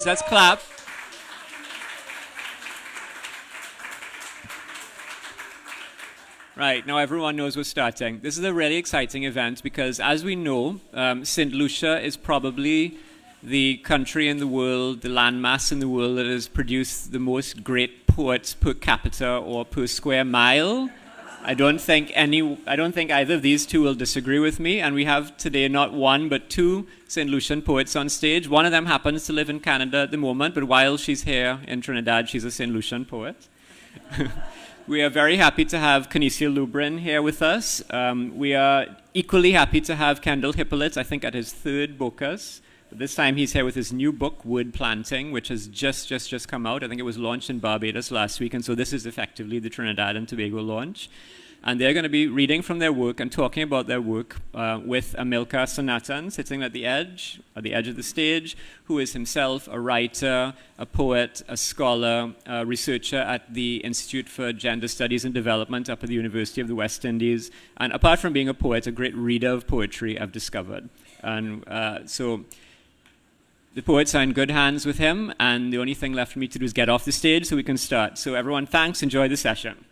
Let's clap. Right, now everyone knows we're starting. This is a really exciting event because, as we know, St. Lucia is probably the country in the world, the landmass in the world that has produced the most great poets per capita or per square mile. I don't think either of these two will disagree with me, and we have today not one but two St. Lucian poets on stage. One of them happens to live in Canada at the moment, but while she's here in Trinidad, she's a St. Lucian poet. We are very happy to have Canisia Lubrin here with us. We are equally happy to have Kendel Hippolyte, I think at his third Bocas. But this time he's here with his new book, Wood Planting, which has just come out. I think it was launched in Barbados last week, and so this is effectively the Trinidad and Tobago launch. And they're going to be reading from their work and talking about their work with Amilcar Sanatan, sitting at the edge of the stage, who is himself a writer, a poet, a scholar, a researcher at the Institute for Gender Studies and Development up at the University of the West Indies. And apart from being a poet, a great reader of poetry, I've discovered. And so the poets are in good hands with him, and the only thing left for me to do is get off the stage so we can start. So everyone, thanks. Enjoy the session.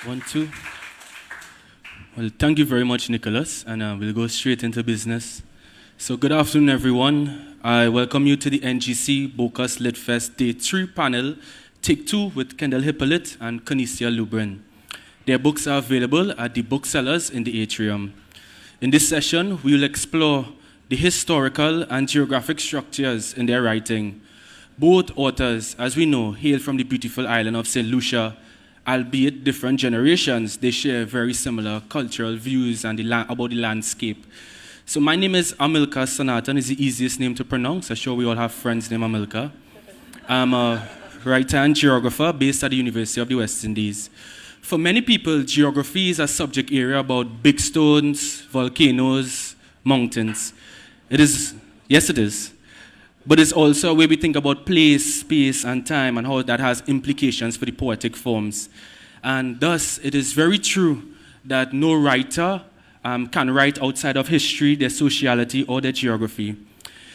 1, 2. Well, thank you very much, Nicholas, and we'll go straight into business. So good afternoon, everyone. I welcome you to the NGC Bocas Lit Fest Day 3 panel, Take 2 with Kendel Hippolyte and Canisia Lubrin. Their books are available at the booksellers in the atrium. In this session, we will explore the historical and geographic structures in their writing. Both authors, as we know, hail from the beautiful island of St. Lucia. Albeit different generations, they share very similar cultural views and about the landscape. So my name is Amilcar Sanatan. It's the easiest name to pronounce. I'm sure we all have friends named Amilcar. I'm a writer and geographer based at the University of the West Indies. For many people, geography is a subject area about big stones, volcanoes, mountains. It is, yes it is. But it's also a way we think about place, space, and time, and how that has implications for the poetic forms. And thus, it is very true that no writer can write outside of history, their sociality, or their geography.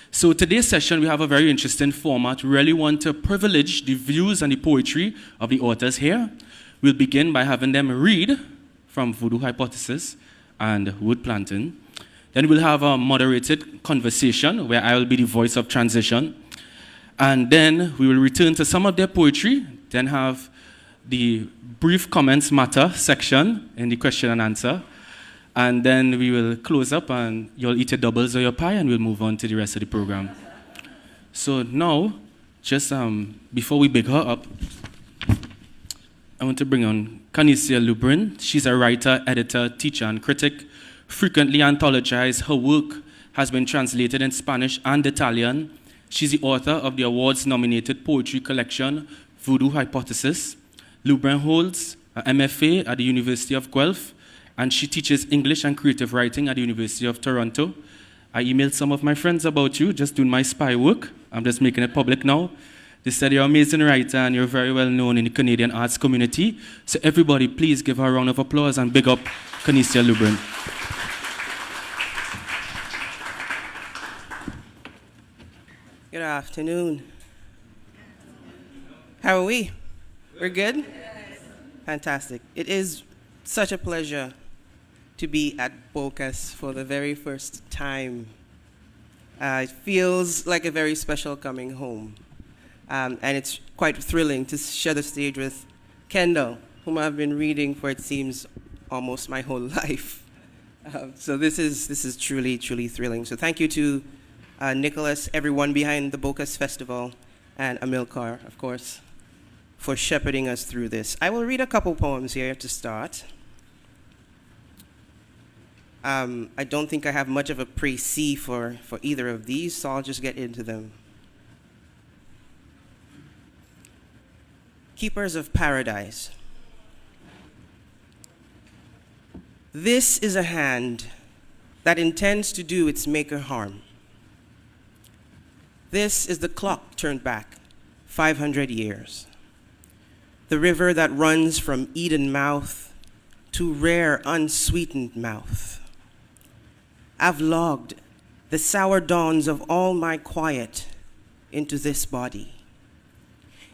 So today's session, we have a very interesting format. We really want to privilege the views and the poetry of the authors here. We'll begin by having them read from Voodoo Hypothesis and Wood Planting. Then we'll have a moderated conversation where I will be the voice of transition. And then we will return to some of their poetry, then have the brief comments matter section in the question and answer. And then we will close up and you'll eat your doubles or your pie and we'll move on to the rest of the program. So now, just before we big her up, I want to bring on Canisia Lubrin. She's a writer, editor, teacher, and critic. Frequently anthologized, her work has been translated in Spanish and Italian. She's the author of the awards-nominated poetry collection, Voodoo Hypothesis. Lubrin holds an MFA at the University of Guelph, and she teaches English and creative writing at the University of Toronto. I emailed some of my friends about you, just doing my spy work. I'm just making it public now. They said you're an amazing writer and you're very well known in the Canadian arts community. So everybody, please give her a round of applause and big up Canisia Lubrin. Good afternoon. How are we? We're good? Fantastic. It is such a pleasure to be at Bocas for the very first time. It feels like a very special coming home. And it's quite thrilling to share the stage with Kendel, whom I've been reading for, it seems, almost my whole life. So this is truly, truly thrilling. So thank you to Nicholas, everyone behind the Bocas Festival, and Amilcar, of course, for shepherding us through this. I will read a couple poems here to start. I don't think I have much of a précis for either of these, so I'll just get into them. Keepers of Paradise. This is a hand that intends to do its maker harm. This is the clock turned back 500 years. The river that runs from Eden mouth to rare unsweetened mouth. I've logged the sour dawns of all my quiet into this body.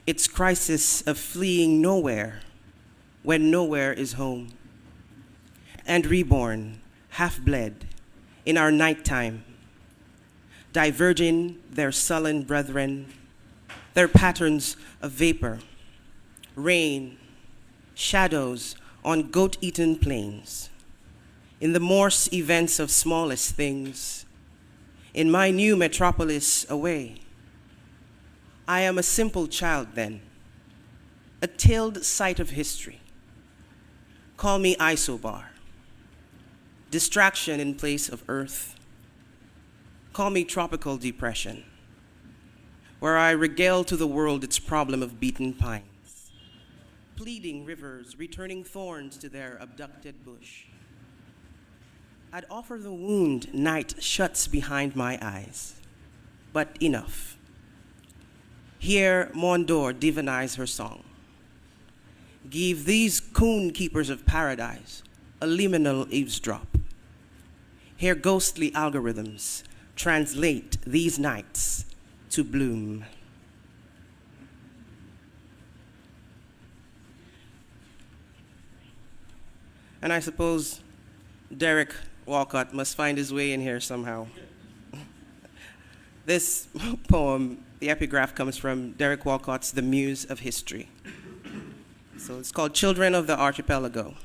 Its crisis of fleeing nowhere when nowhere is home. And reborn, half-bled, in our nighttime, diverging their sullen brethren, their patterns of vapor, rain, shadows on goat-eaten plains, in the Morse events of smallest things, in my new metropolis away. I am a simple child then, a tilled site of history. Call me isobar, distraction in place of earth. Call me tropical depression, where I regale to the world its problem of beaten pines, pleading rivers, returning thorns to their abducted bush. I'd offer the wound night shuts behind my eyes, but enough. Hear Mondor divinize her song. Give these coon keepers of paradise a liminal eavesdrop. Hear ghostly algorithms translate these nights to bloom. And I suppose Derek Walcott must find his way in here somehow. This poem, the epigraph, comes from Derek Walcott's The Muse of History. So it's called Children of the Archipelago.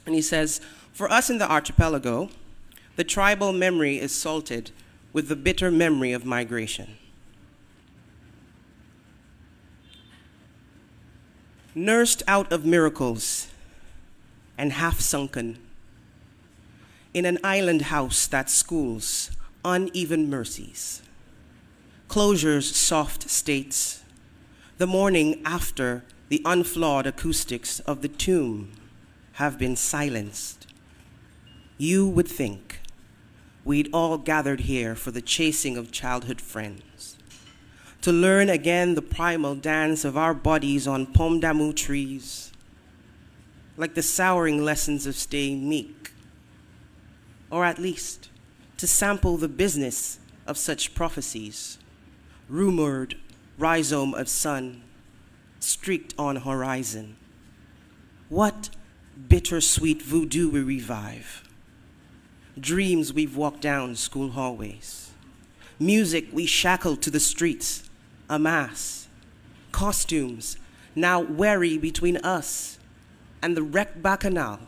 And he says, for us in the archipelago, the tribal memory is salted with the bitter memory of migration. Nursed out of miracles and half sunken in an island house that schools uneven mercies, closure's soft states, the morning after the unflawed acoustics of the tomb have been silenced. You would think we'd all gathered here for the chasing of childhood friends, to learn again the primal dance of our bodies on pomme d'amour trees, like the souring lessons of staying meek, or at least to sample the business of such prophecies, rumored rhizome of sun, streaked on horizon. What bittersweet voodoo we revive, dreams we've walked down school hallways, music we shackled to the streets, a mass, costumes now wary between us and the wrecked bacchanal,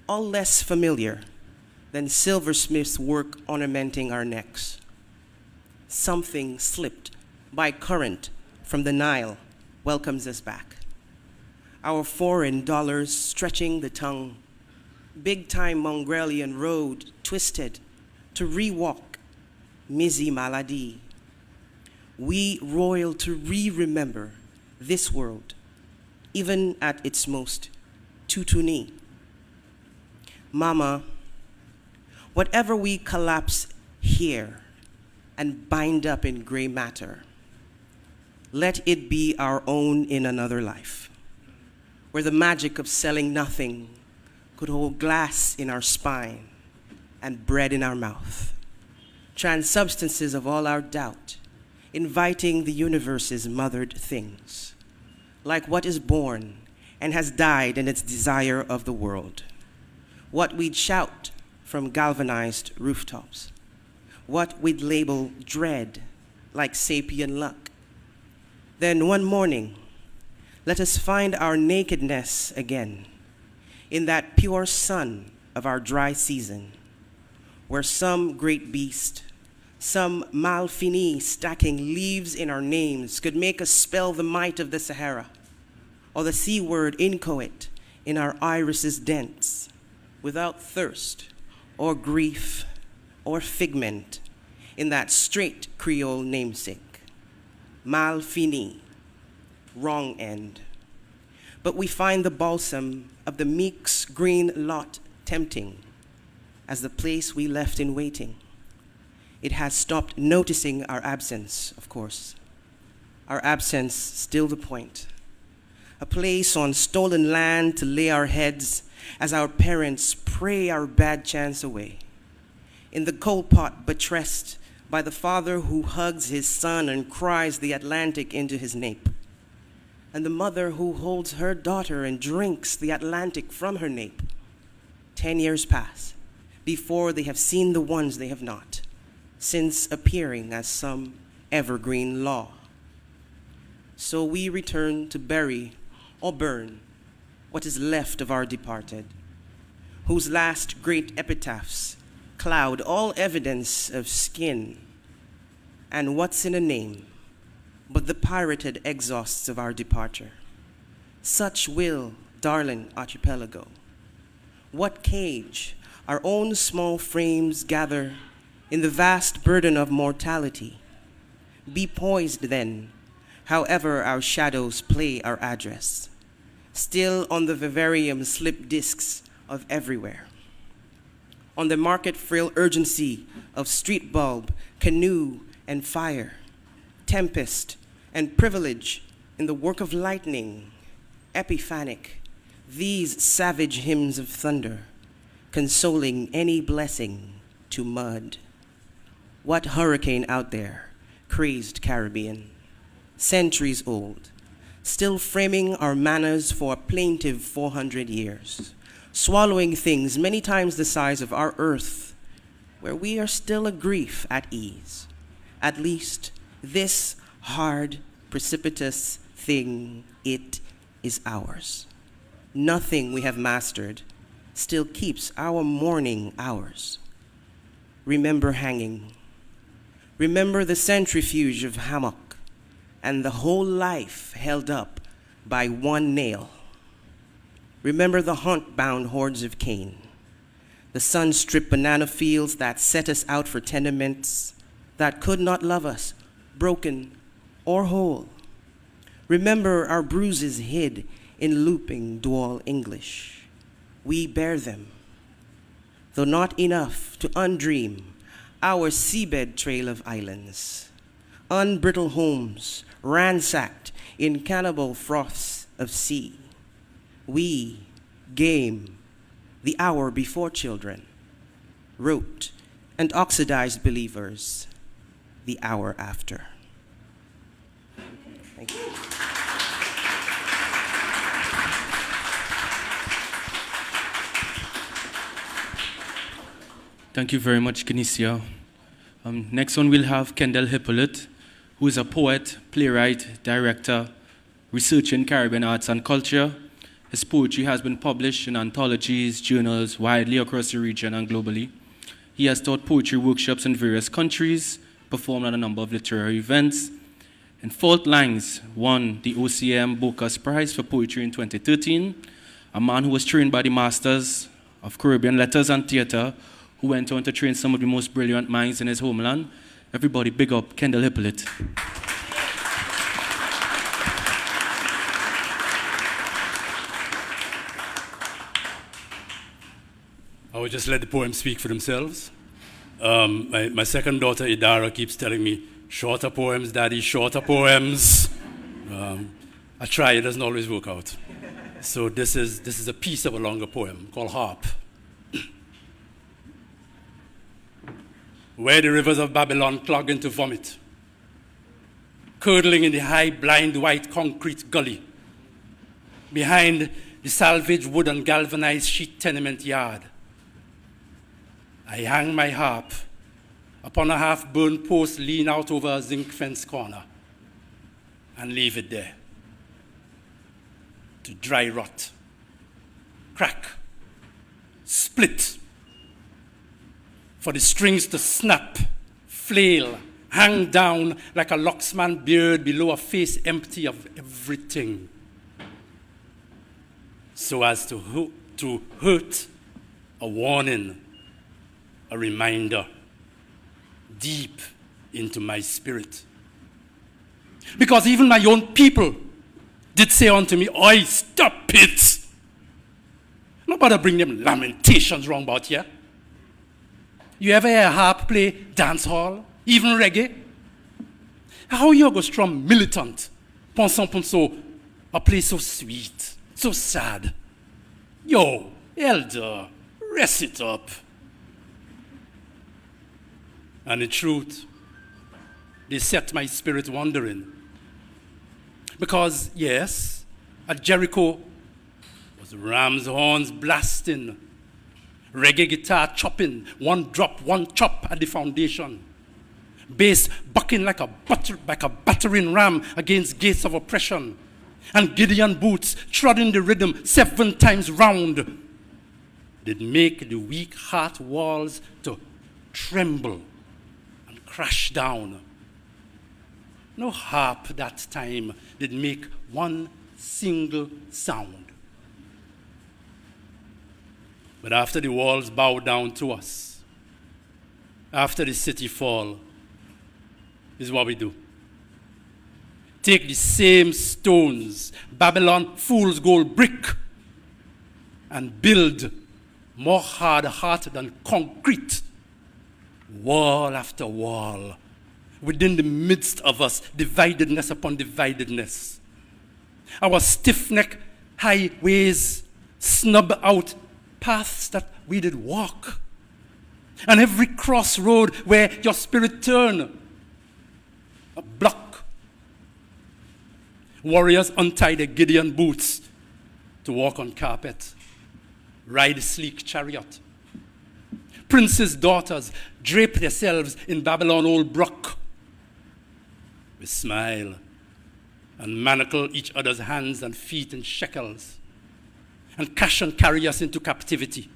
all less familiar than silversmith's work ornamenting our necks. Something slipped by current from the Nile welcomes us back. Our foreign dollars stretching the tongue, big-time Mongolian road twisted to rewalk Mizi Maladi. We royal to re-remember this world, even at its most tutuni. Mama, whatever we collapse here and bind up in gray matter, let it be our own in another life, where the magic of selling nothing could hold glass in our spine and bread in our mouth, transubstances of all our doubt, inviting the universe's mothered things, like what is born and has died in its desire of the world, what we'd shout from galvanized rooftops, what we'd label dread like sapien luck. Then one morning, let us find our nakedness again in that pure sun of our dry season, where some great beast, some malfini stacking leaves in our names could make us spell the might of the Sahara, or the C word inchoate in our irises dents, without thirst or grief or figment in that straight Creole namesake. Mal fini, wrong end. But we find the balsam of the meek's green lot tempting as the place we left in waiting. It has stopped noticing our absence, of course. Our absence still the point. A place on stolen land to lay our heads as our parents pray our bad chance away. in the coal pot buttressed by the father who hugs his son and cries the Atlantic into his nape, and the mother who holds her daughter and drinks the Atlantic from her nape. 10 years pass before they have seen the ones they have not, since appearing as some evergreen law. So we return to bury or burn what is left of our departed, whose last great epitaphs cloud all evidence of skin, and what's in a name but the pirated exhausts of our departure. Such will, darling Archipelago, what cage our own small frames gather in the vast burden of mortality. Be poised then, however our shadows play our address, still on the vivarium slip discs of everywhere, on the market frail urgency of street bulb, canoe, and fire, tempest, and privilege in the work of lightning, epiphanic, these savage hymns of thunder, consoling any blessing to mud. What hurricane out there, crazed Caribbean, centuries old, still framing our manners for a plaintive 400 years, swallowing things many times the size of our earth, where we are still a grief at ease. At least this hard, precipitous thing, it is ours. Nothing we have mastered still keeps our mourning ours. Remember hanging. Remember the centrifuge of hammock and the whole life held up by one nail. Remember the hunt-bound hordes of cane, the sun-stripped banana fields that set us out for tenements that could not love us, broken or whole. Remember our bruises hid in looping dual English. We bear them, though not enough to undream our seabed trail of islands, unbrittled homes ransacked in cannibal froths of sea. We game the hour before children, rote and oxidized believers the hour after. Thank you. Thank you very much, Canisia. Next one we'll have Kendel Hippolyte, who is a poet, playwright, director, researcher in Caribbean arts and culture. His poetry has been published in anthologies, journals, widely across the region and globally. He has taught poetry workshops in various countries, performed at a number of literary events. And Fault Lines won the OCM Bocas Prize for Poetry in 2013, a man who was trained by the Masters of Caribbean Letters and Theatre, who went on to train some of the most brilliant minds in his homeland. Everybody big up Kendel Hippolyte. I will just let the poems speak for themselves. My second daughter, Idara, keeps telling me, shorter poems, Daddy, shorter poems. I try, it doesn't always work out. So this is a piece of a longer poem called Harp. Where the rivers of Babylon clog into vomit, curdling in the high, blind, white concrete gully, behind the salvaged wood and galvanized sheet tenement yard, I hang my harp upon a half-burned post lean out over a zinc fence corner and leave it there to dry rot, crack, split, for the strings to snap, flail, hang down like a locksman beard below a face empty of everything, so as to hurt a warning, a reminder deep into my spirit. Because even my own people did say unto me, "Oi, stop it! Nobody bring them lamentations wrong about here. You ever hear a harp play dance hall, even reggae? How you go strum militant, pensant ponso, a play so sweet, so sad? Yo, elder, rest it up." And in truth, they set my spirit wandering. Because, yes, at Jericho was ram's horns blasting, reggae guitar chopping, one drop, one chop at the foundation, bass bucking like a battering ram against gates of oppression, and Gideon boots trodding the rhythm 7 times round did make the weak heart walls to tremble and crash down. No harp that time did make one single sound. But after the walls bow down to us, after the city fall, is what we do. Take the same stones, Babylon fool's gold brick, and build more hard heart than concrete, wall after wall, within the midst of us, dividedness upon dividedness. Our stiff-necked highways snub out paths that we did walk. And every crossroad where your spirit turn, a block. Warriors untie their Gideon boots to walk on carpet, ride a sleek chariot. Princes' daughters drape themselves in Babylon old brock. We smile and manacle each other's hands and feet in shekels, and cash and carry us into captivity,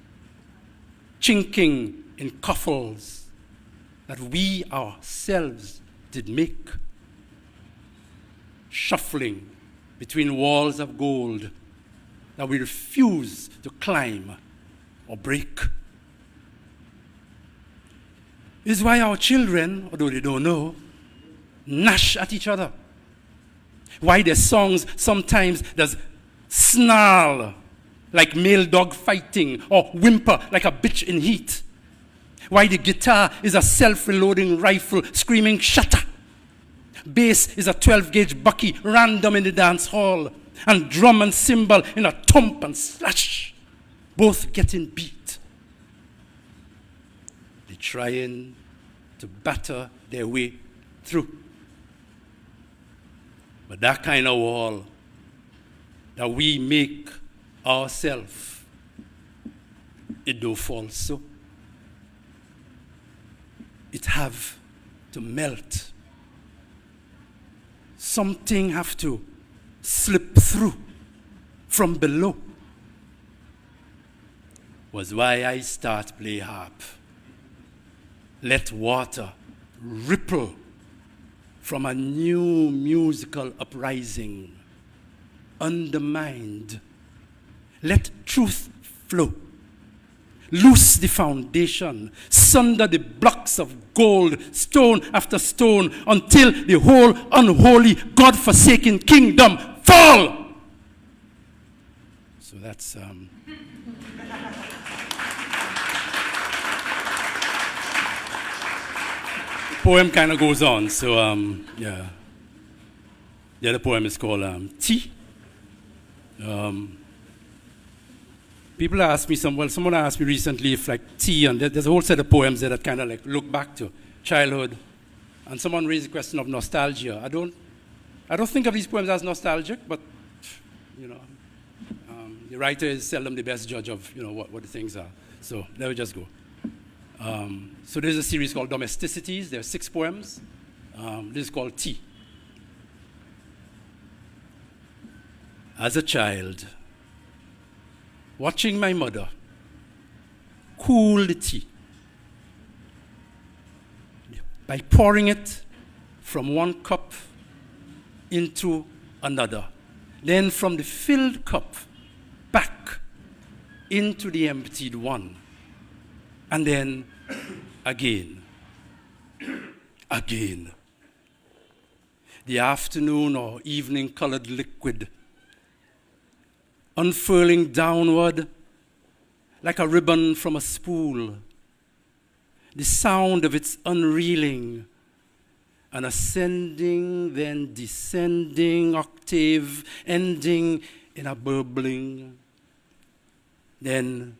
chinking in coffles that we ourselves did make, shuffling between walls of gold that we refuse to climb or break. This is why our children, although they don't know, gnash at each other. Why their songs sometimes does snarl like male dog fighting, or whimper like a bitch in heat. Why the guitar is a self-reloading rifle screaming shatter. Bass is a 12-gauge bucky random in the dance hall, and drum and cymbal in a thump and slash, both getting beat. They're trying to batter their way through. But that kind of wall that we make ourselves, it don't fall so. It have to melt. Something have to slip through from below. Was why I start play harp. Let water ripple from a new musical uprising, undermined. Let truth flow. Loose the foundation, sunder the blocks of gold, stone after stone, until the whole unholy, God-forsaken kingdom fall. So that's the poem kind of goes on. So yeah. The other poem is called Tea. People ask me, someone asked me recently if like tea, and there's a whole set of poems there that kind of like look back to childhood. And someone raised the question of nostalgia. I don't think of these poems as nostalgic, but you know, the writer is seldom the best judge of what the things are. So let me just go. So there's a series called Domesticities. There are 6 poems. This is called Tea. As a child, watching my mother cool the tea by pouring it from one cup into another, then from the filled cup back into the emptied one, and then again. The afternoon or evening colored liquid unfurling downward like a ribbon from a spool, the sound of its unreeling, an ascending then descending octave ending in a burbling, then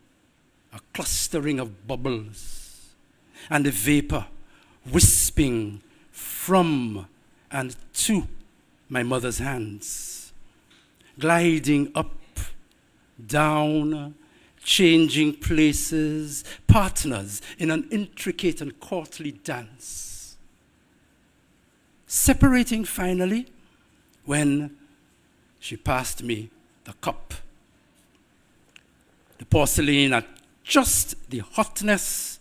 a clustering of bubbles, and the vapor wisping from and to my mother's hands, gliding up, down, changing places, partners in an intricate and courtly dance, separating finally when she passed me the cup. The porcelain at just the hotness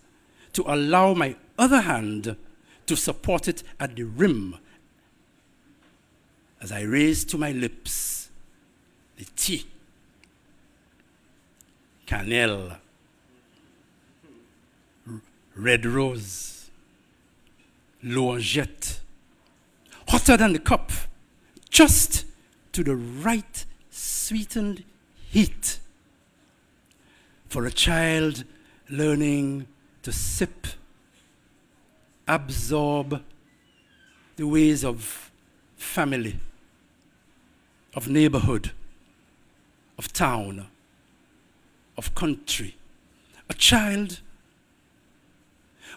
to allow my other hand to support it at the rim as I raised to my lips the tea. Cannelle, red rose, l'orangette, hotter than the cup, just to the right sweetened heat for a child learning to sip, absorb the ways of family, of neighborhood, of town, of country. A child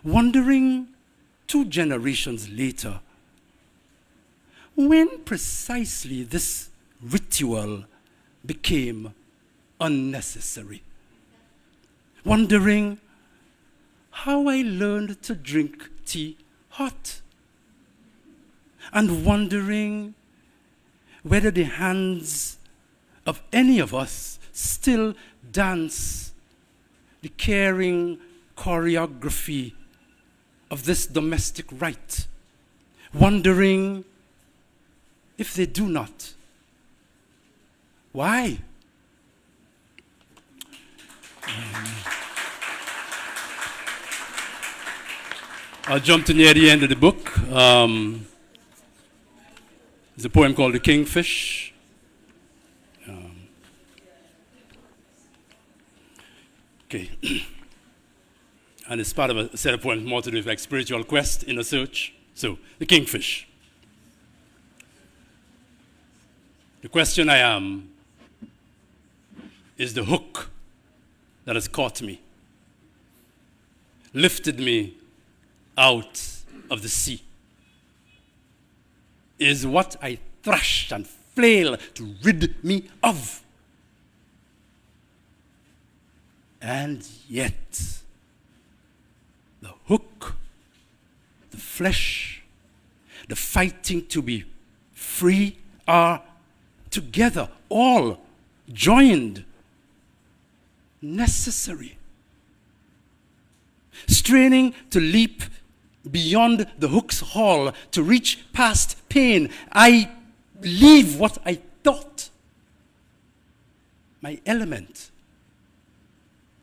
wondering 2 generations later when precisely this ritual became unnecessary. Wondering how I learned to drink tea hot. And wondering whether the hands of any of us still dance the caring choreography of this domestic rite. Wondering if they do not. Why? I'll jump to near the end of the book. There's a poem called The Kingfish. Okay. And it's part of a set of poems more to do with like spiritual quest, inner search. So, The Kingfish. The question I am is the hook that has caught me, lifted me out of the sea, is what I thrash and flail to rid me of. And yet, the hook, the flesh, the fighting to be free are together, all joined, necessary. Straining to leap beyond the hook's haul, to reach past pain, I leave what I thought my element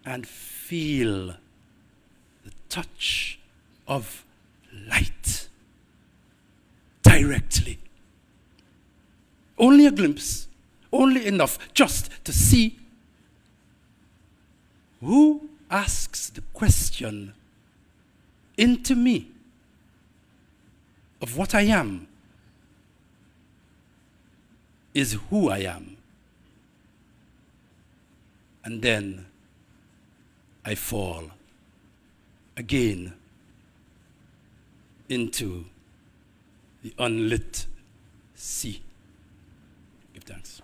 and feel the touch of light directly. Only a glimpse, only enough just to see who asks the question into me of what I am is who I am. And then I fall again into the unlit sea. Give thanks.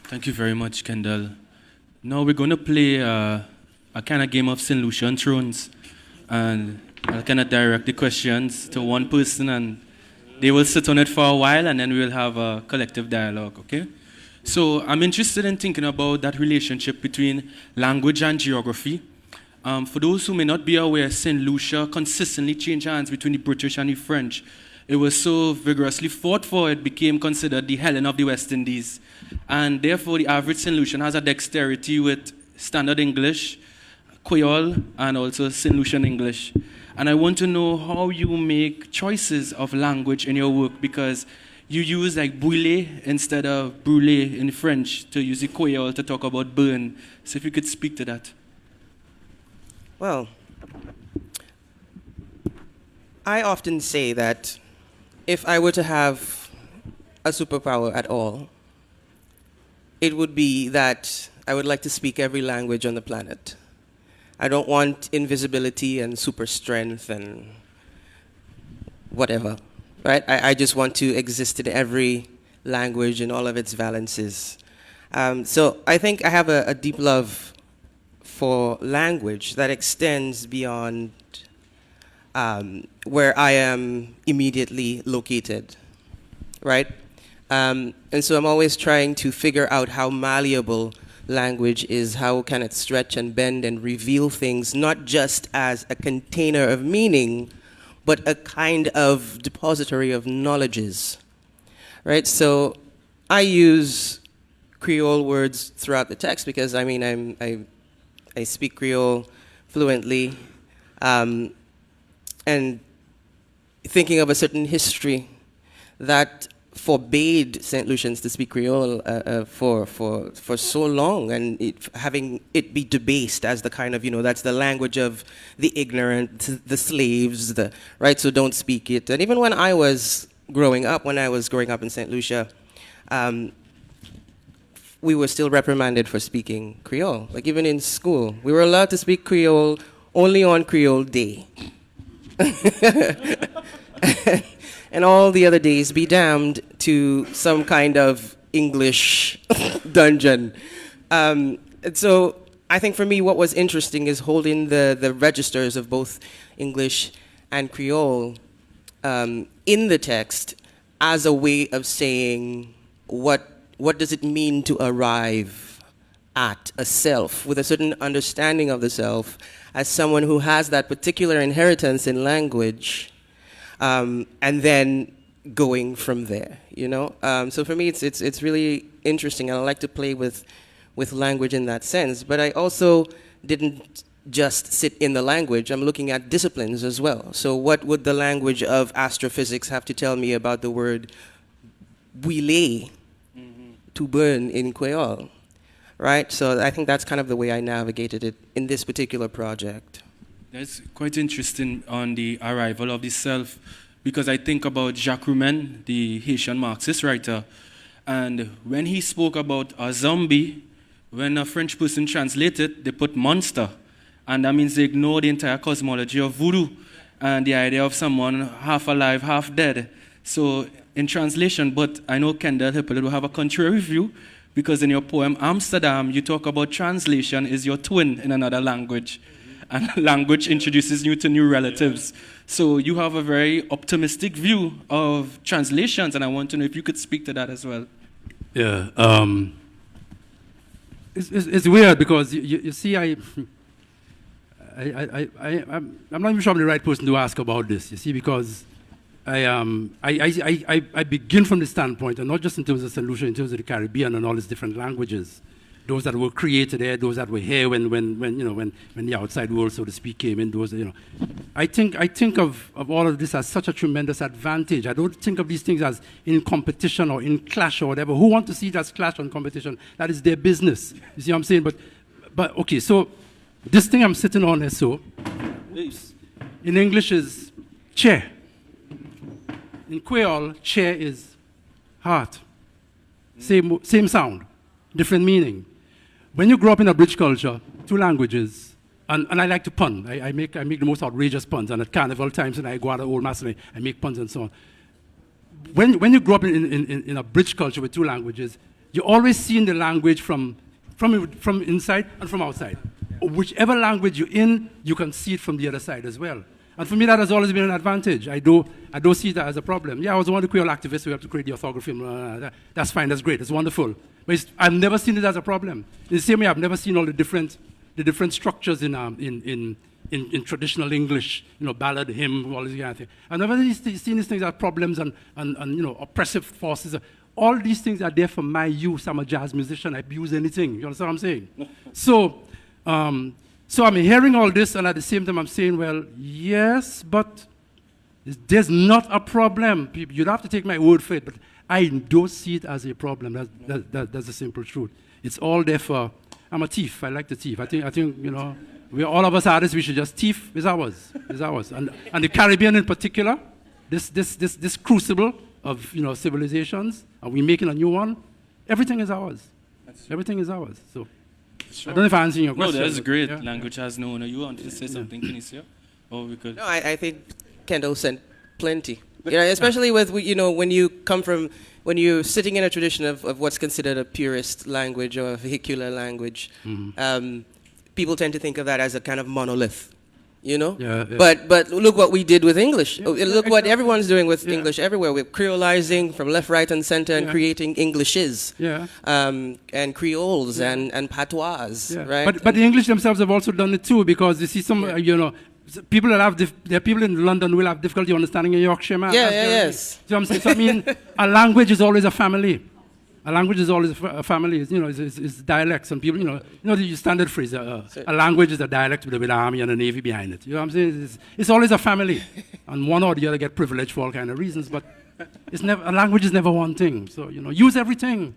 Thank you very much, Kendel. Now we're going to play a kind of game of St. Lucia and Thrones. And I'll kind of direct the questions to one person, and they will sit on it for a while, and then we'll have a collective dialogue, okay? So I'm interested in thinking about that relationship between language and geography. For those who may not be aware, St. Lucia consistently changed hands between the British and the French. It was so vigorously fought for, it became considered the Helen of the West Indies. And therefore, the average St. Lucian has a dexterity with standard English, Creole, and also St. Lucian English. And I want to know how you make choices of language in your work, because you use like brûler instead of brûler in French, to use the Creole to talk about burn. So if you could speak to that. Well, I often say that if I were to have a superpower at all, it would be that I would like to speak every language on the planet. I don't want invisibility and super strength and whatever, right? I just want to exist in every language and all of its valences. So I think I have a deep love for language that extends beyond where I am immediately located, right? And so I'm always trying to figure out how malleable language is, how can it stretch and bend and reveal things, not just as a container of meaning, but a kind of depository of knowledges, right? So I use Creole words throughout the text because, I mean, I speak Creole fluently, and thinking of a certain history that forbade St. Lucians to speak Creole for so long, and having it be debased as the kind of, that's the language of the ignorant, the slaves, right? So don't speak it. And even when I was growing up in St. Lucia, we were still reprimanded for speaking Creole. Like even in school, we were allowed to speak Creole only on Creole Day. And all the other days be damned to some kind of English dungeon. And so I think for me what was interesting is holding the registers of both English and Creole in the text as a way of saying what does it mean to arrive at a self with a certain understanding of the self as someone who has that particular inheritance in language, and then going from there, So for me, it's really interesting, and I like to play with language in that sense. But I also didn't just sit in the language. I'm looking at disciplines as well. So what would the language of astrophysics have to tell me about the word "bouiller," to burn in Creole, right? So I think that's kind of the way I navigated it in this particular project. That's quite interesting on the arrival of the self, because I think about Jacques Roumen, the Haitian Marxist writer, and when he spoke about a zombie, when a French person translated, they put monster, and that means they ignore the entire cosmology of voodoo and the idea of someone half alive, half dead. So in translation, but I know Kendel Hippolyte will have a contrary view, because in your poem Amsterdam, you talk about translation is your twin in another language, and language introduces you to new relatives. So you have a very optimistic view of translations, and I want to know if you could speak to that as well. Yeah, it's weird because you see, I'm not even sure I'm the right person to ask about this. You see, because I begin from the standpoint, and not just in terms of St. Lucia, in terms of the Caribbean and all its different languages, those that were created there, those that were here when the outside world, so to speak, came in. I think of all of this as such a tremendous advantage. I don't think of these things as in competition or in clash or whatever. Who want to see it as clash and competition? That is their business. You see what I'm saying? But okay, so this thing I'm sitting on is in English is chair. In Creole, chair is heart. Same sound, different meaning. When you grow up in a bridge culture, two languages, and I like to pun. I make the most outrageous puns, and at carnival times, and I go out to Old Mass and I make puns and so on. When you grow up in a bridge culture with two languages, you always see the language from inside and from outside. Whichever language you're in, you can see it from the other side as well. And for me, that has always been an advantage. I don't see that as a problem. Yeah, I was one of the Creole activists who have to create the orthography. That's fine, that's great, it's wonderful. But I've never seen it as a problem. In the same way, I've never seen all the different structures in traditional English, ballad, hymn, all these kind of things. I've never seen these things as problems and oppressive forces. All these things are there for my use. I'm a jazz musician. I use anything. You understand what I'm saying? So I'm hearing all this, and at the same time I'm saying, well, yes, but there's not a problem. You'd have to take my word for it, but I don't see it as a problem. That's the simple truth. It's all there for. I'm a thief. I like to thief. I think we all of us artists. We should just thief. It's ours. It's ours. And the Caribbean in particular, this crucible of civilizations, are we making a new one? Everything is ours. Everything is ours. So. Sure. I don't know if I answered your No, question. that's but- great. yeah. Language has no owner. You want to say something, Canisia? Or we could. No, I think Kendall said plenty. You know, especially with, you know, when you're sitting in a tradition of what's considered a purist language or a vehicular language, people tend to think of that as a kind of monolith, you know? Yeah, yeah. But look what we did with English. Yeah, Look what exactly. everyone's doing with Yeah. English everywhere. We're creolizing from left, right, and center and Yeah. creating Englishes. Yeah. And creoles and patois, Yeah. right? But the English themselves have also done it too, because you see some, you know, people that have, there are people in London who will have difficulty understanding a Yorkshire man. Yeah, That's yeah, the- yes. So I'm saying, so I mean, a language is always a family. A language is always a family. You know, it's dialects, and people, you know the standard phrase. A language is a dialect with an army and a navy behind it. You know what I'm saying? It's always a family, and one or the other get privileged for all kind of reasons. But it's never, a language is never one thing. So you know, use everything.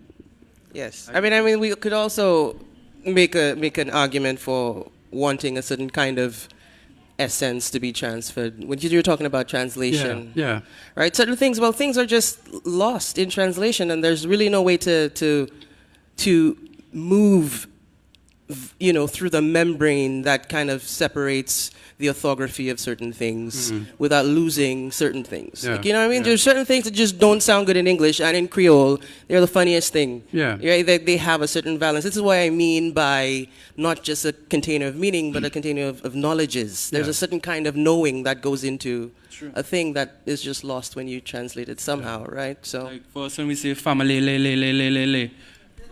Yes, I mean, we could also make an argument for wanting a certain kind of essence to be transferred. When you were talking about translation, Yeah. right? Certain things, well, things are just lost in translation, and there's really no way to move, you know, through the membrane that kind of separates the orthography of certain things without losing certain things. Yeah, Like, you know what I mean? yeah. There's certain things that just don't sound good in English, and in Creole, they're the funniest thing. Yeah. They have a certain balance. This is what I mean by not just a container of meaning, but a container of knowledges. There's Yeah. a certain kind of knowing that goes into a thing that is just lost when you translate it somehow, right? So, Like for us, when we say family,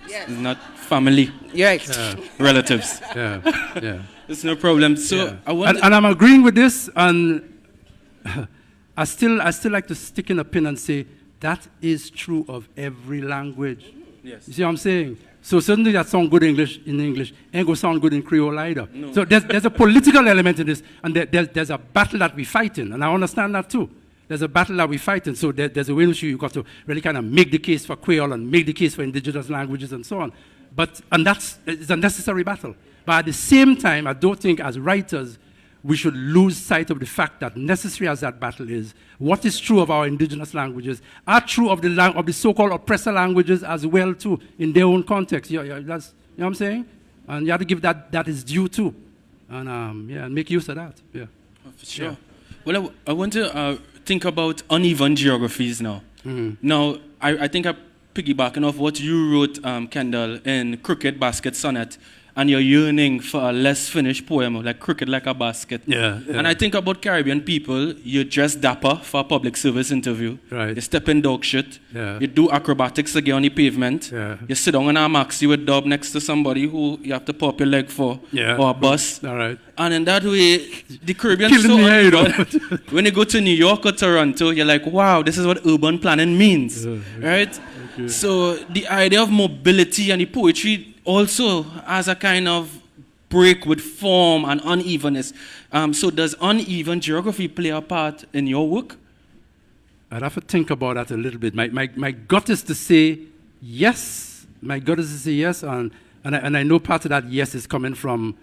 it's not family, you're right. relatives. Yeah. Yeah. It's no problem. So Yeah. I want. And I'm agreeing with this, and I still like to stick in a pin and say that is true of every language. Yes. You see what I'm saying? So certainly that sound good in English ain't gonna sound good in Creole either. No. So there's a political element in this, and there's a battle that we fight in, and I understand that too. There's a battle that we fight in, so there's a way in which you've got to really kind of make the case for Creole and make the case for indigenous languages and so on. And it's a necessary battle. But at the same time, I don't think as writers we should lose sight of the fact that necessary as that battle is, what is true of our indigenous languages are true of the so-called oppressor languages as well too, in their own context. That's, you know what I'm saying? And you have to give that is due too. And and make use of that. Yeah. For sure. Well, I want to think about uneven geographies now. Now, I think I'm piggybacking off what you wrote, Kendall, in Crooked Basket Sonnet, and you're yearning for a less finished poem, like Crooked Like a Basket. Yeah. And I think about Caribbean people, you dress dapper for a public service interview. Right. You step in dog shit. Yeah. You do acrobatics again on the pavement. Yeah. You sit down on a maxi with dub next to somebody who you have to pop your leg for, Yeah. or a bus. All right. And in that way, the Caribbean Killing so me here, you know. uneven. When you go to New York or Toronto, you're like, wow, this is what urban planning means, right? Okay. So the idea of mobility and the poetry also has a kind of break with form and unevenness. So does uneven geography play a part in your work? I'd have to think about that a little bit. My gut is to say yes. My gut is to say yes, and I know part of that yes is coming from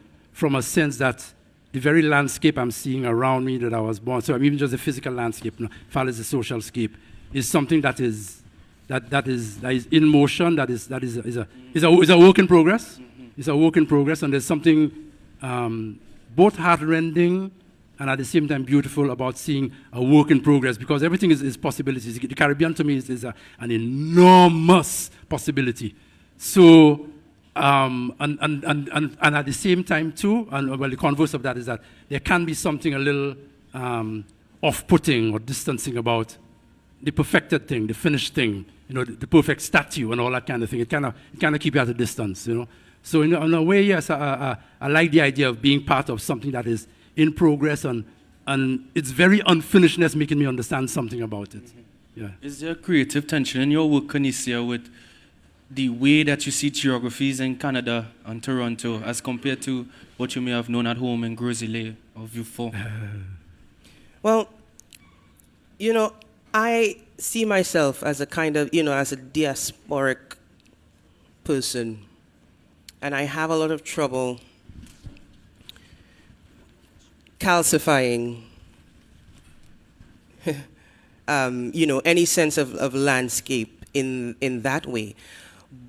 a sense that the very landscape I'm seeing around me that I was born. So even just the physical landscape, as far as the social scape, is something that is in motion. That is a work in progress. It's a work in progress, and there's something both heart-rending and at the same time beautiful about seeing a work in progress, because everything is possibilities. The Caribbean to me is an enormous possibility. So, and at the same time too, and well, the converse of that is that there can be something a little off-putting or distancing about the perfected thing, the finished thing, the perfect statue and all that kind of thing. It kind of keep you at a distance, So in a way, yes, I like the idea of being part of something that is in progress, and its very unfinishedness making me understand something about it. Yeah. Is there a creative tension in your work, Canisia, with the way that you see geographies in Canada and Toronto as compared to what you may have known at home in Grizzly or Vieux Fort? Well, I see myself as a kind of, as a diasporic person, and I have a lot of trouble calcifying, any sense of landscape in that way.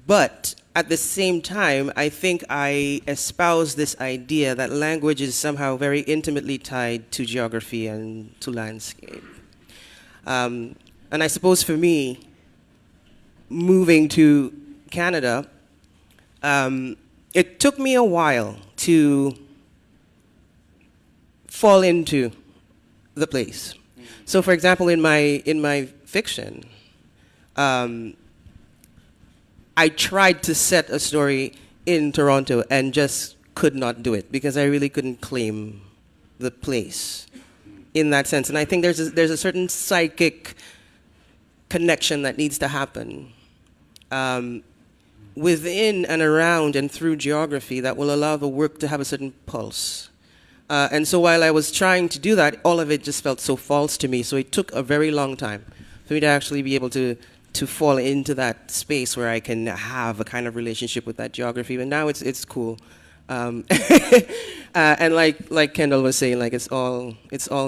But at the same time, I think I espouse this idea that language is somehow very intimately tied to geography and to landscape. And I suppose for me, moving to Canada, it took me a while to fall into the place. So, for example, in my fiction, I tried to set a story in Toronto and just could not do it because I really couldn't claim the place in that sense. And I think there's a certain psychic connection that needs to happen within and around and through geography that will allow the work to have a certain pulse. And so while I was trying to do that, all of it just felt so false to me. So it took a very long time for me to actually be able to fall into that space where I can have a kind of relationship with that geography. But now it's cool. And like Kendel was saying, like it's all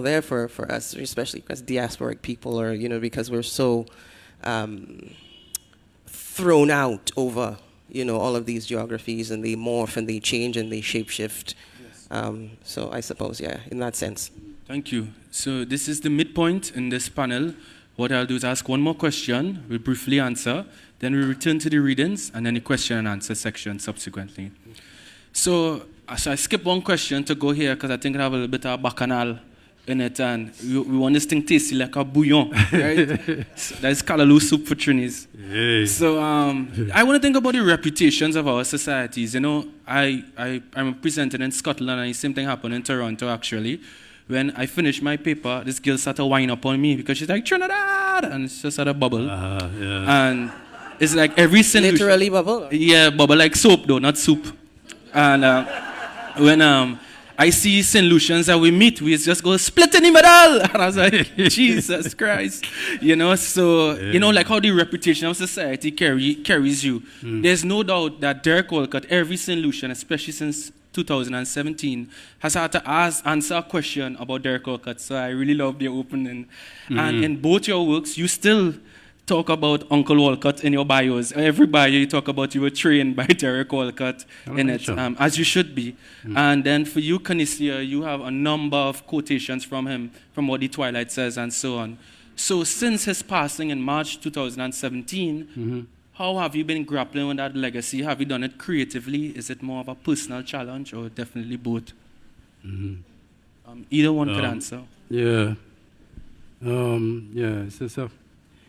there for us, especially as diasporic people, or because we're so thrown out over all of these geographies, and they morph and they change and they shapeshift. So I suppose, in that sense. Thank you. So this is the midpoint in this panel. What I'll do is ask one more question, we'll briefly answer, then we return to the readings, and then the question and answer section subsequently. So I skip one question to go here because I think I have a little bit of bacchanal in it, and we want this thing tasty like a bouillon, right? So that's callaloo soup for Trinis. Hey. So I want to think about the reputations of our societies. I'm presenting in Scotland, and the same thing happened in Toronto, actually. When I finished my paper, this girl started winding up on me because she's like, Trinidad! And it's just had a bubble. And it's like every solution. Literally bubble? Yeah, bubble like soap though, not soup. And when I see solutions that we meet, we just go split in the middle. And I was like, Jesus Christ. So, like how the reputation of society carries you. There's no doubt that Derek Walcott, every solution, especially since 2017, has had to answer a question about Derek Walcott. So I really love the opening. And in both your works, you still talk about Uncle Walcott in your bios. Every bio you talk about you were trained by Derek Walcott in it, as you should be. And then for you, Canisia, you have a number of quotations from him, from what the Twilight says and so on. So since his passing in March 2017, how have you been grappling with that legacy? Have you done it creatively? Is it more of a personal challenge, or definitely both? Either one could answer. Yeah.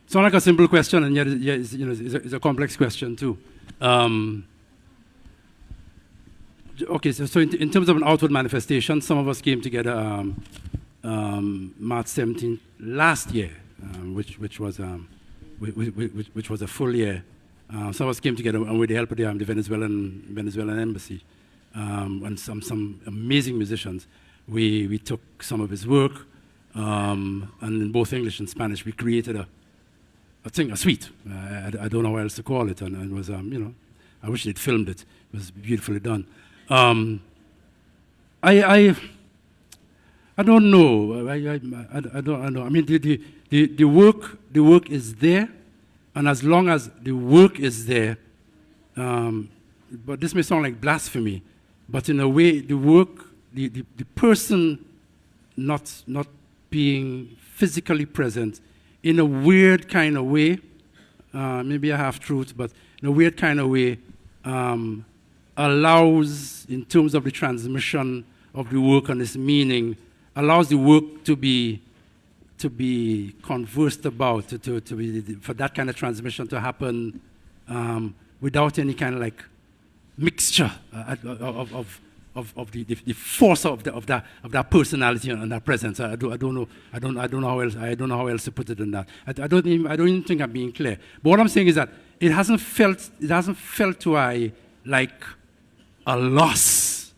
It's not like a simple question, and yet it's a complex question too. Okay, so in terms of an outward manifestation, some of us came together March 17th last year, which was a full year. Some of us came together, and with the help of the Venezuelan embassy and some amazing musicians, we took some of his work, and in both English and Spanish, we created a suite. I don't know what else to call it, and it was I wish they'd filmed it. It was beautifully done. I don't know. I don't know. I mean, the work is there, and as long as the work is there, but this may sound like blasphemy, but in a way, the work, the person not being physically present in a weird kind of way, maybe a half-truth, but in a weird kind of way, allows, in terms of the transmission of the work and its meaning, allows the work to be conversed about, for that kind of transmission to happen without any kind of like mixture of the force of that personality and that presence. I don't know how else to put it than that. I don't even think I'm being clear. But what I'm saying is that it hasn't felt to I like a loss.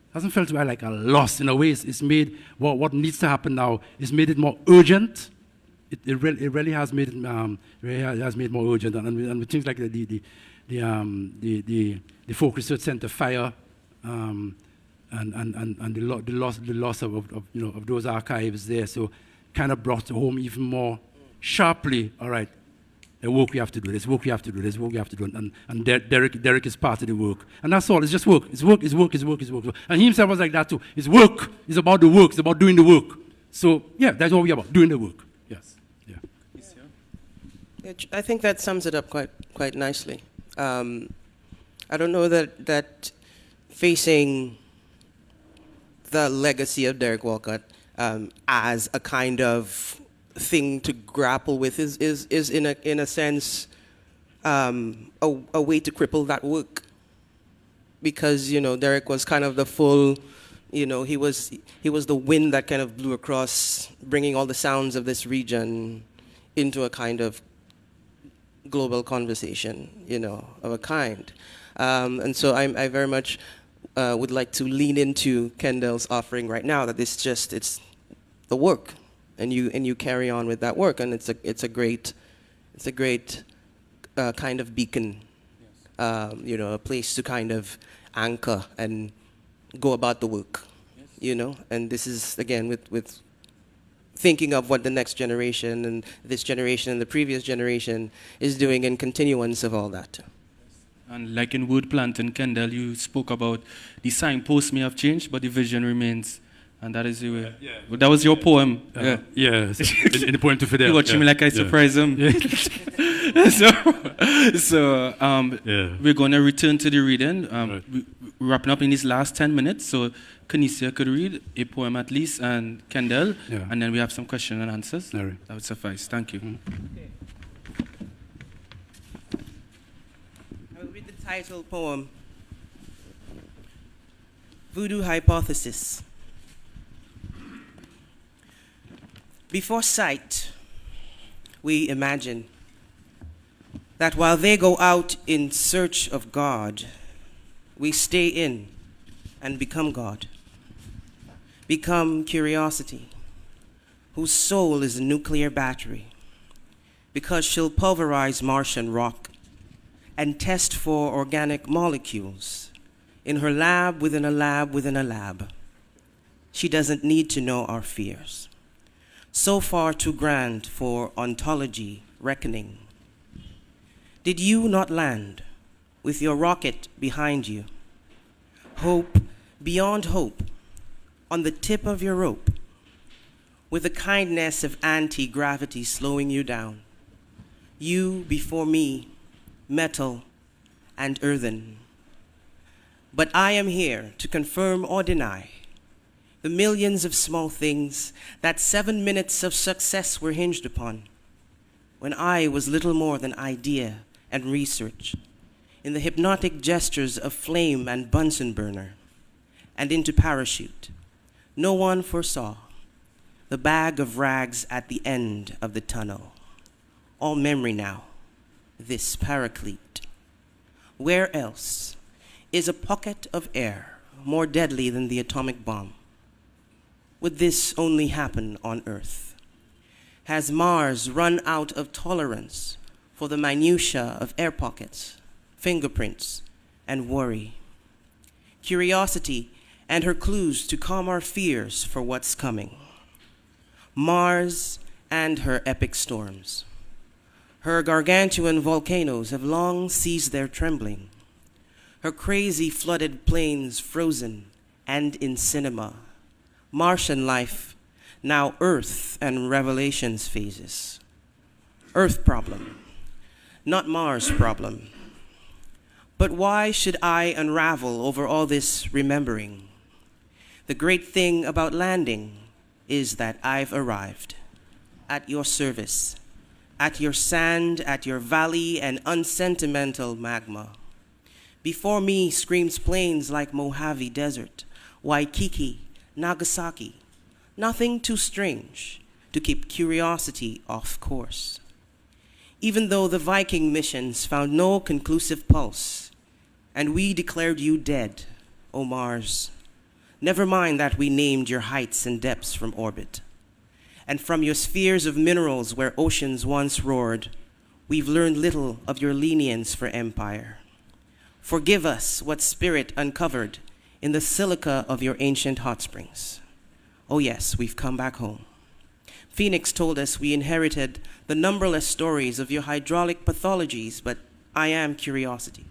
It hasn't felt to I like a loss. In a way, it's made what needs to happen now is made it more urgent. It really has made it more urgent, and with things like the Folk Research Center fire. And the loss of those archives there, so kind of brought home even more sharply. All right, the work we have to do, this work we have to do, this work we have to do. And Derek is part of the work. And that's all. It's just work. It's work, it's work, it's work, it's work. And he himself was like that too. It's work. It's about the work. It's about doing the work. So, yeah, that's what we're about, doing the work. Yes. Yeah. I think that sums it up quite nicely. I don't know that facing the legacy of Derek Walcott as a kind of thing to grapple with is in a sense a way to cripple that work, because Derek was kind of the full, he was the wind that kind of blew across, bringing all the sounds of this region into a kind of global conversation, of a kind. And so I very much would like to lean into Kendel's offering right now, that it's the work, and you carry on with that work, and it's a great kind of beacon, a place to kind of anchor and go about the work, and this is again with thinking of what the next generation and this generation and the previous generation is doing in continuance of all that. And like in Wood Plant and Kendel, you spoke about the signposts may have changed, but the vision remains. And that is the way. Yeah. That was your poem. Yeah, in the poem to Fidel. You're watching me like I surprised him. Yeah. so we're going to return to the reading. Right. We're wrapping up in these last 10 minutes. So Canisia could read a poem at least, and Kendel, and then we have some questions and answers. Right. That would suffice. Thank you. Okay. I will read the title poem, Voodoo Hypothesis. Before sight, we imagine that while they go out in search of God, we stay in and become God. Become curiosity, whose soul is a nuclear battery, because she'll pulverize Martian rock and test for organic molecules in her lab within a lab within a lab. She doesn't need to know our fears. So far too grand for ontology reckoning. Did you not land with your rocket behind you? Hope beyond hope on the tip of your rope, with the kindness of anti-gravity slowing you down. You before me, metal and earthen. But I am here to confirm or deny the millions of small things that 7 minutes of success were hinged upon, when I was little more than idea and research, in the hypnotic gestures of flame and Bunsen burner, and into parachute. No one foresaw the bag of rags at the end of the tunnel. All memory now, this paraclete. Where else is a pocket of air more deadly than the atomic bomb? Would this only happen on Earth? Has Mars run out of tolerance for the minutiae of air pockets, fingerprints, and worry? Curiosity and her clues to calm our fears for what's coming. Mars and her epic storms. Her gargantuan volcanoes have long ceased their trembling. Her crazy flooded plains frozen and in cinema. Martian life, now Earth and Revelations phases. Earth problem, not Mars problem. But why should I unravel over all this remembering? The great thing about landing is that I've arrived at your service, at your sand, at your valley and unsentimental magma. Before me screams plains like Mojave Desert, Waikiki, Nagasaki, nothing too strange to keep curiosity off course. Even though the Viking missions found no conclusive pulse, and we declared you dead, O Mars, never mind that we named your heights and depths from orbit. And from your spheres of minerals where oceans once roared, we've learned little of your lenience for empire. Forgive us what spirit uncovered in the silica of your ancient hot springs. Oh yes, we've come back home. Phoenix told us we inherited the numberless stories of your hydraulic pathologies, but I am curiosity.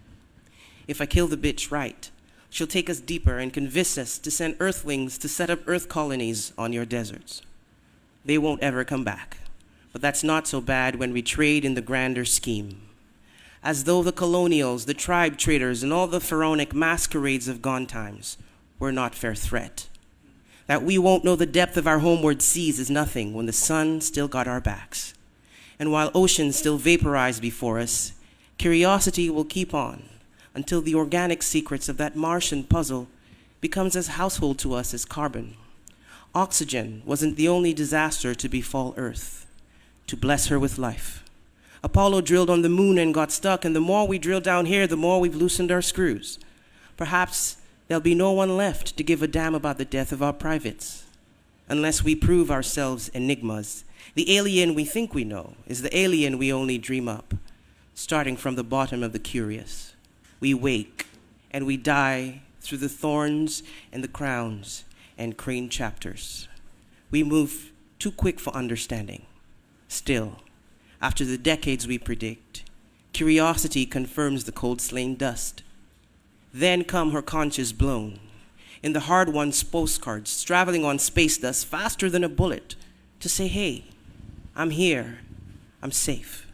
If I kill the bitch right, she'll take us deeper and convince us to send earthlings to set up earth colonies on your deserts. They won't ever come back, but that's not so bad when we trade in the grander scheme. As though the colonials, the tribe traders, and all the pharaonic masquerades of gone times were not fair threat. That we won't know the depth of our homeward seas is nothing when the sun still got our backs. And while oceans still vaporize before us, curiosity will keep on until the organic secrets of that Martian puzzle becomes as household to us as carbon. Oxygen wasn't the only disaster to befall Earth, to bless her with life. Apollo drilled on the moon and got stuck, and the more we drill down here, the more we've loosened our screws. Perhaps there'll be no one left to give a damn about the death of our privates, unless we prove ourselves enigmas. The alien we think we know is the alien we only dream up, starting from the bottom of the curious. We wake and we die through the thorns and the crowns and crane chapters. We move too quick for understanding. Still, after the decades we predict, curiosity confirms the cold slain dust. Then come her conches blown, in the hard-won postcards, traveling on space dust faster than a bullet, to say, hey, I'm here, I'm safe.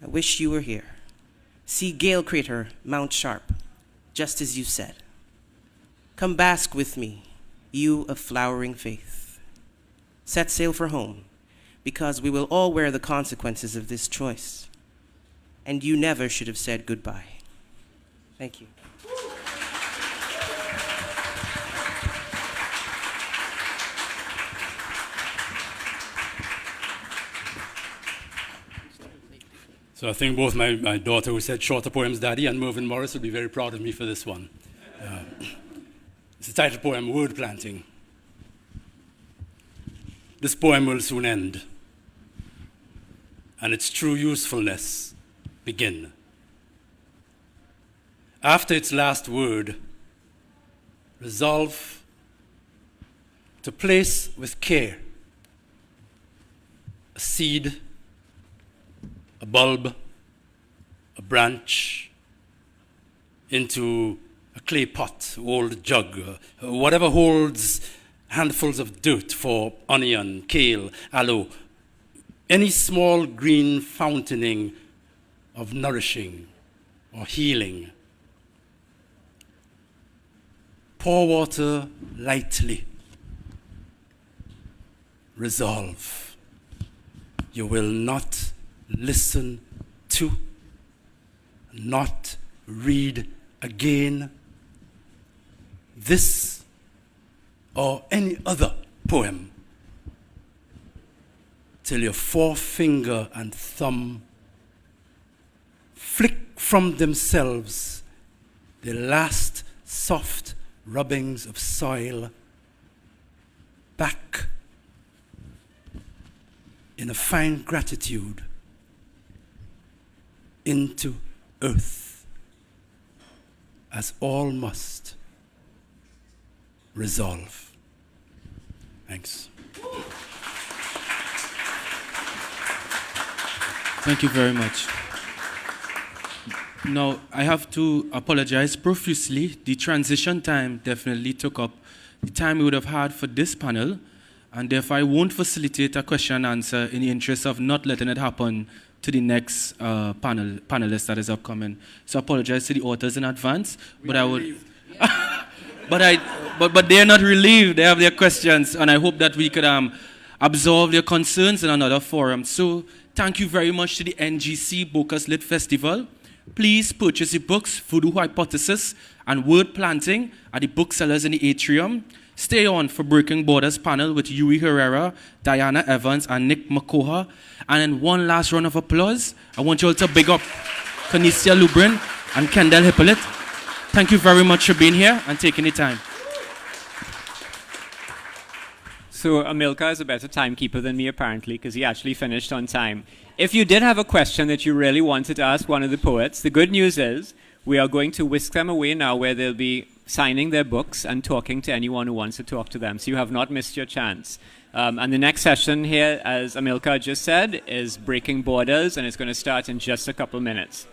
I wish you were here. See Gale Crater, Mount Sharp, just as you said. Come bask with me, you of flowering faith. Set sail for home, because we will all wear the consequences of this choice. And you never should have said goodbye. Thank you. So I think both my daughter, who said shorter poems, Daddy, and Mervyn Morris will be very proud of me for this one. It's the title poem, Word Planting. This poem will soon end, and its true usefulness begin. After its last word, resolve to place with care a seed, a bulb, a branch, into a clay pot, old jug, whatever holds handfuls of dirt for onion, kale, aloe, any small green fountaining of nourishing or healing. Pour water lightly. Resolve. You will not listen to, not read again this or any other poem till your forefinger and thumb flick from themselves the last soft rubbings of soil back in a fine gratitude into earth, as all must resolve. Thanks. Thank you very much. Now, I have to apologize profusely. The transition time definitely took up the time we would have had for this panel, and therefore I won't facilitate a question and answer in the interest of not letting it happen to the next panelist that is upcoming. So I apologize to the authors in advance, but I would... but they're not relieved. They have their questions, and I hope that we could absolve their concerns in another forum. So thank you very much to the NGC Bocas Lit Festival. Please purchase the books Voodoo Hypothesis and Word Planting at the booksellers in the atrium. Stay on for Breaking Borders panel with Yuri Herrera, Diana Evans, and Nick Makoha. And then one last round of applause. I want you all to big up Canisia Lubrin and Kendel Hippolyte. Thank you very much for being here and taking the time. So Amilcar is a better timekeeper than me, apparently, because he actually finished on time. If you did have a question that you really wanted to ask one of the poets, the good news is we are going to whisk them away now, where they'll be signing their books and talking to anyone who wants to talk to them. So you have not missed your chance. And the next session here, as Amilcar just said, is Breaking Borders, and it's going to start in just a couple minutes.